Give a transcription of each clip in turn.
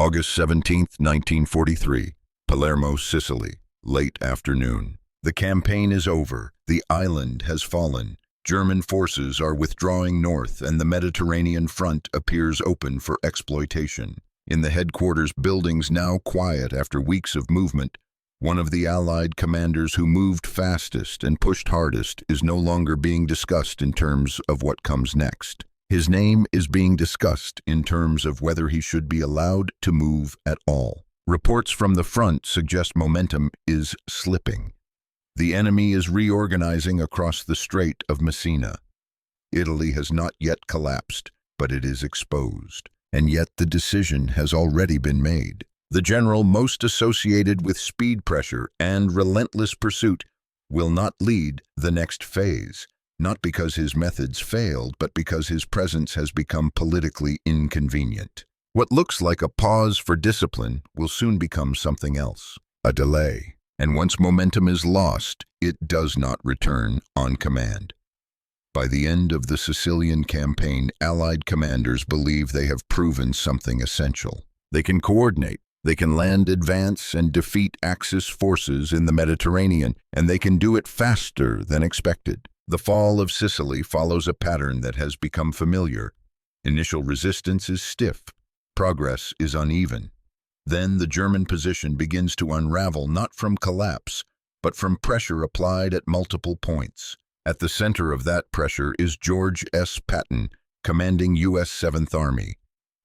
August 17, 1943, Palermo, Sicily, late afternoon. The campaign is over. The island has fallen. German forces are withdrawing north, and the Mediterranean front appears open for exploitation. In the headquarters buildings, now quiet after weeks of movement, one of the Allied commanders who moved fastest and pushed hardest is no longer being discussed in terms of what comes next. His name is being discussed in terms of whether he should be allowed to move at all. Reports from the front suggest momentum is slipping. The enemy is reorganizing across the Strait of Messina. Italy has not yet collapsed, but it is exposed. And yet the decision has already been made. The general most associated with speed pressure and relentless pursuit will not lead the next phase, not because his methods failed, but because his presence has become politically inconvenient. What looks like a pause for discipline will soon become something else, a delay. And once momentum is lost, it does not return on command. By the end of the Sicilian campaign, Allied commanders believe they have proven something essential. They can coordinate, they can land, advance, and defeat Axis forces in the Mediterranean, and they can do it faster than expected. The fall of Sicily follows a pattern that has become familiar. Initial resistance is stiff, progress is uneven. Then the German position begins to unravel, not from collapse, but from pressure applied at multiple points. At the center of that pressure is George S. Patton, commanding U.S. 7th Army.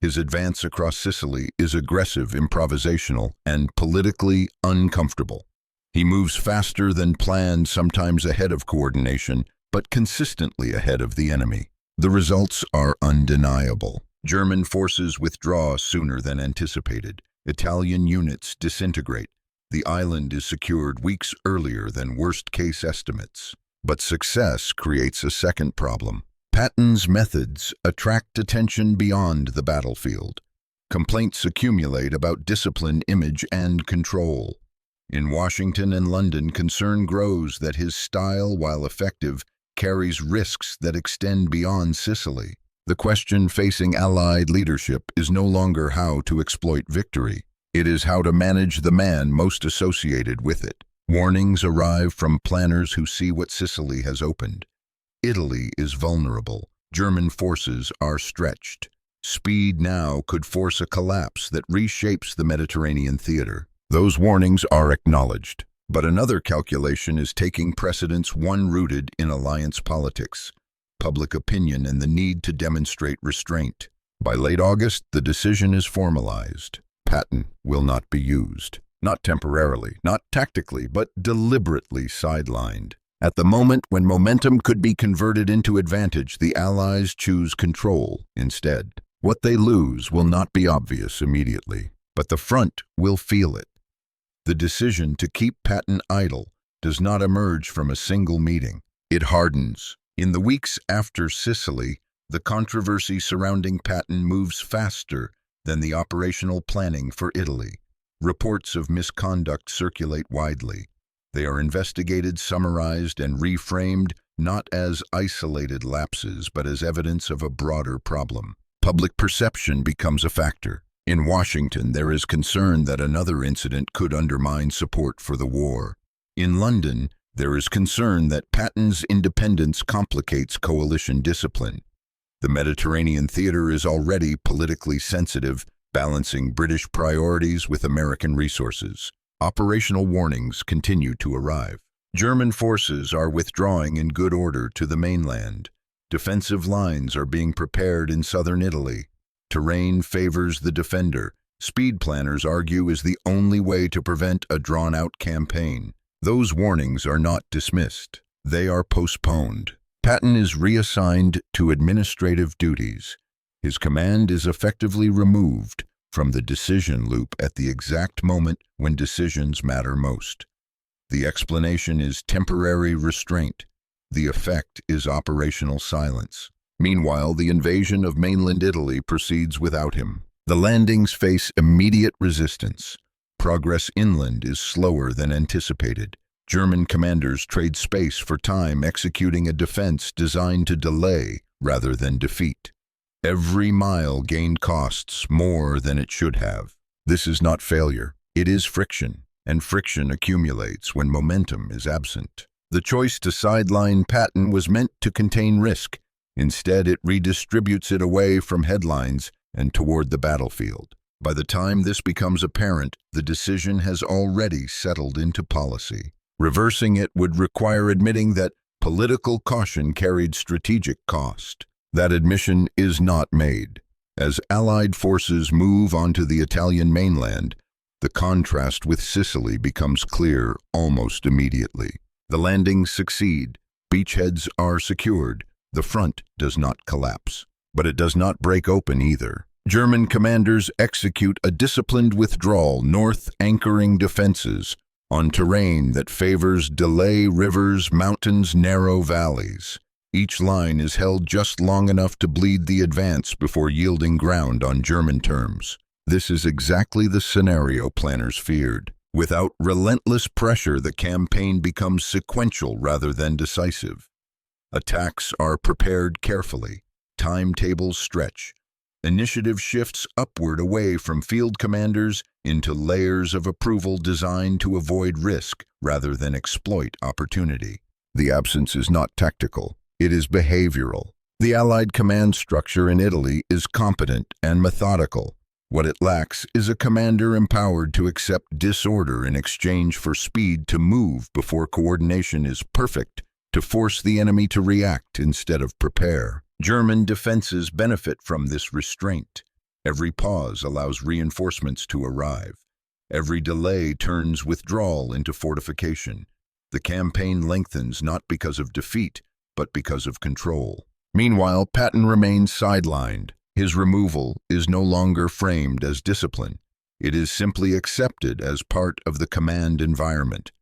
His advance across Sicily is aggressive, improvisational, and politically uncomfortable. He moves faster than planned, sometimes ahead of coordination, but consistently ahead of the enemy. The results are undeniable. German forces withdraw sooner than anticipated. Italian units disintegrate. The island is secured weeks earlier than worst-case estimates. But success creates a second problem. Patton's methods attract attention beyond the battlefield. Complaints accumulate about discipline, image, and control. In Washington and London, concern grows that his style, while effective, carries risks that extend beyond Sicily. The question facing Allied leadership is no longer how to exploit victory. It is how to manage the man most associated with it. Warnings arrive from planners who see what Sicily has opened. Italy is vulnerable. German forces are stretched. Speed now could force a collapse that reshapes the Mediterranean theater. Those warnings are acknowledged. But another calculation is taking precedence, one rooted in alliance politics, public opinion, and the need to demonstrate restraint. By late August, the decision is formalized. Patton will not be used. Not temporarily, not tactically, but deliberately sidelined. At the moment when momentum could be converted into advantage, the Allies choose control instead. What they lose will not be obvious immediately, but the front will feel it. The decision to keep Patton idle does not emerge from a single meeting. It hardens. In the weeks after Sicily, the controversy surrounding Patton moves faster than the operational planning for Italy. Reports of misconduct circulate widely. They are investigated, summarized, and reframed not as isolated lapses, but as evidence of a broader problem. Public perception becomes a factor. In Washington, there is concern that another incident could undermine support for the war. In London, there is concern that Patton's independence complicates coalition discipline. The Mediterranean theater is already politically sensitive, balancing British priorities with American resources. Operational warnings continue to arrive. German forces are withdrawing in good order to the mainland. Defensive lines are being prepared in southern Italy. Terrain favors the defender. Speed planners argue is the only way to prevent a drawn-out campaign. Those warnings are not dismissed. They are postponed. Patton is reassigned to administrative duties. His command is effectively removed from the decision loop at the exact moment when decisions matter most. The explanation is temporary restraint. The effect is operational silence. Meanwhile, the invasion of mainland Italy proceeds without him. The landings face immediate resistance. Progress inland is slower than anticipated. German commanders trade space for time, executing a defense designed to delay rather than defeat. Every mile gained costs more than it should have. This is not failure. It is friction, and friction accumulates when momentum is absent. The choice to sideline Patton was meant to contain risk. Instead, it redistributes it away from headlines and toward the battlefield. By the time this becomes apparent, the decision has already settled into policy. Reversing it would require admitting that political caution carried strategic cost. That admission is not made. As Allied forces move onto the Italian mainland, the contrast with Sicily becomes clear almost immediately. The landings succeed, beachheads are secured, the front does not collapse. But it does not break open either. German commanders execute a disciplined withdrawal north, anchoring defenses on terrain that favors delay rivers, mountains, narrow valleys. Each line is held just long enough to bleed the advance before yielding ground on German terms. This is exactly the scenario planners feared. Without relentless pressure, the campaign becomes sequential rather than decisive. Attacks are prepared carefully. Timetables stretch. Initiative shifts upward away from field commanders into layers of approval designed to avoid risk rather than exploit opportunity. The absence is not tactical. It is behavioral. The Allied command structure in Italy is competent and methodical. What it lacks is a commander empowered to accept disorder in exchange for speed to move before coordination is perfect, to force the enemy to react instead of prepare. German defenses benefit from this restraint. Every pause allows reinforcements to arrive. Every delay turns withdrawal into fortification. The campaign lengthens not because of defeat, but because of control. Meanwhile, Patton remains sidelined. His removal is no longer framed as discipline. It is simply accepted as part of the command environment.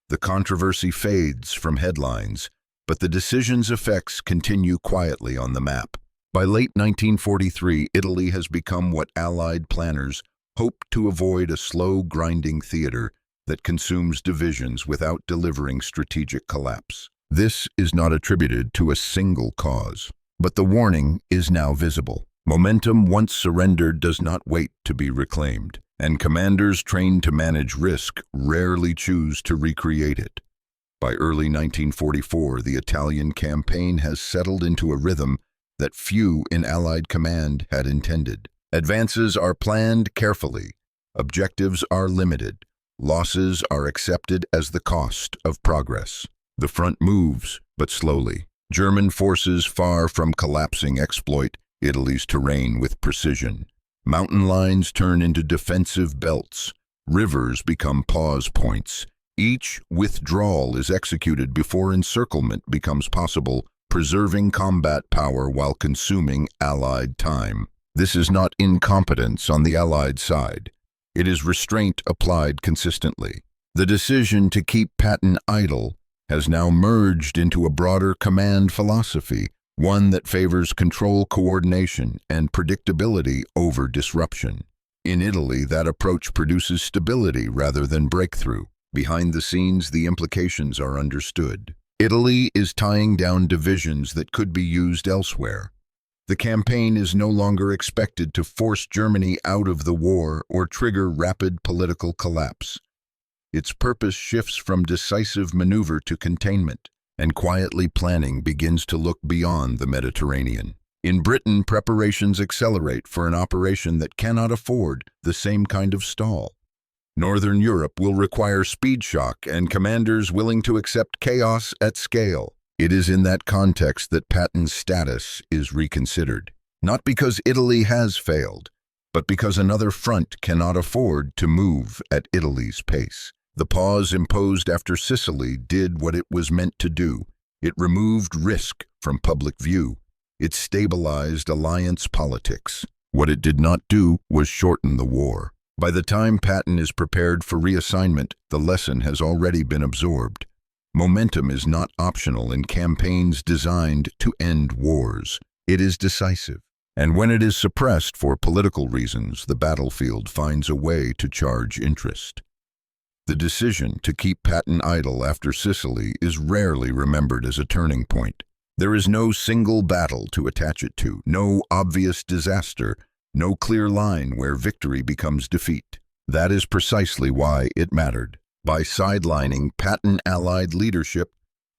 The controversy fades from headlines, but the decision's effects continue quietly on the map. By late 1943, Italy has become what Allied planners hoped to avoid: a slow, grinding theater that consumes divisions without delivering strategic collapse. This is not attributed to a single cause, but the warning is now visible. Momentum once surrendered does not wait to be reclaimed, and commanders trained to manage risk rarely choose to recreate it. By early 1944, the Italian campaign has settled into a rhythm that few in Allied command had intended. Advances are planned carefully. Objectives are limited. Losses are accepted as the cost of progress. The front moves, but slowly. German forces, far from collapsing, exploit Italy's terrain with precision. Mountain lines turn into defensive belts. Rivers become pause points. Each withdrawal is executed before encirclement becomes possible, preserving combat power while consuming Allied time. This is not incompetence on the Allied side. It is restraint applied consistently. The decision to keep Patton idle has now merged into a broader command philosophy, one that favors control, coordination, and predictability over disruption. In Italy, that approach produces stability rather than breakthrough. Behind the scenes, the implications are understood. Italy is tying down divisions that could be used elsewhere. The campaign is no longer expected to force Germany out of the war or trigger rapid political collapse. Its purpose shifts from decisive maneuver to containment, and quietly planning begins to look beyond the Mediterranean. In Britain, preparations accelerate for an operation that cannot afford the same kind of stall. Northern Europe will require speed shock and commanders willing to accept chaos at scale. It is in that context that Patton's status is reconsidered, not because Italy has failed, but because another front cannot afford to move at Italy's pace. The pause imposed after Sicily did what it was meant to do. It removed risk from public view. It stabilized alliance politics. What it did not do was shorten the war. By the time Patton is prepared for reassignment, the lesson has already been absorbed. Momentum is not optional in campaigns designed to end wars. It is decisive. And when it is suppressed for political reasons, the battlefield finds a way to charge interest. The decision to keep Patton idle after Sicily is rarely remembered as a turning point. There is no single battle to attach it to, no obvious disaster no clear line where victory becomes defeat. That is precisely why it mattered. By sidelining, Patton Allied leadership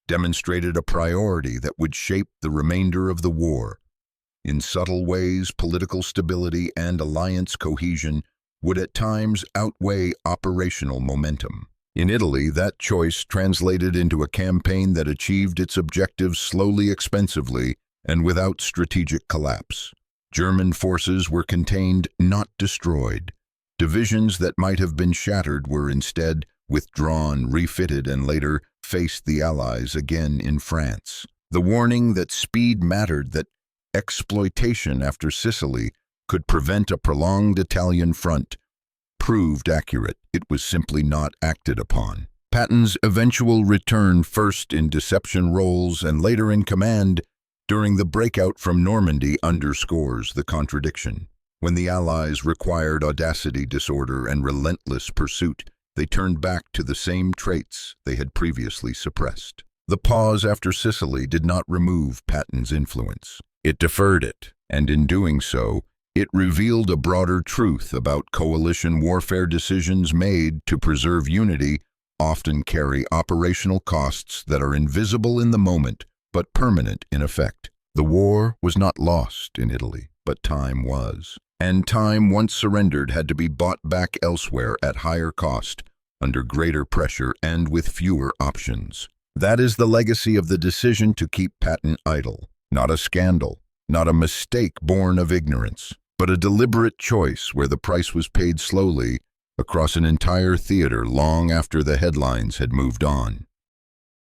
demonstrated a priority that would shape the remainder of the war. In subtle ways, political stability and alliance cohesion would at times outweigh operational momentum. In Italy, that choice translated into a campaign that achieved its objectives slowly, expensively, and without strategic collapse. German forces were contained, not destroyed. Divisions that might have been shattered were instead withdrawn, refitted, and later faced the Allies again in France. The warning that speed mattered, that exploitation after Sicily could prevent a prolonged Italian front, proved accurate. It was simply not acted upon. Patton's eventual return, first in deception roles and later in command during the breakout from Normandy, underscores the contradiction. When the Allies required audacity, disorder, and relentless pursuit, they turned back to the same traits they had previously suppressed. The pause after Sicily did not remove Patton's influence. It deferred it, and in doing so, it revealed a broader truth about coalition warfare. Decisions made to preserve unity often carry operational costs that are invisible in the moment, but permanent in effect. The war was not lost in Italy, but time was. And time, once surrendered, had to be bought back elsewhere at higher cost, under greater pressure and with fewer options. That is the legacy of the decision to keep Patton idle. Not a scandal, not a mistake born of ignorance, but a deliberate choice where the price was paid slowly across an entire theater long after the headlines had moved on.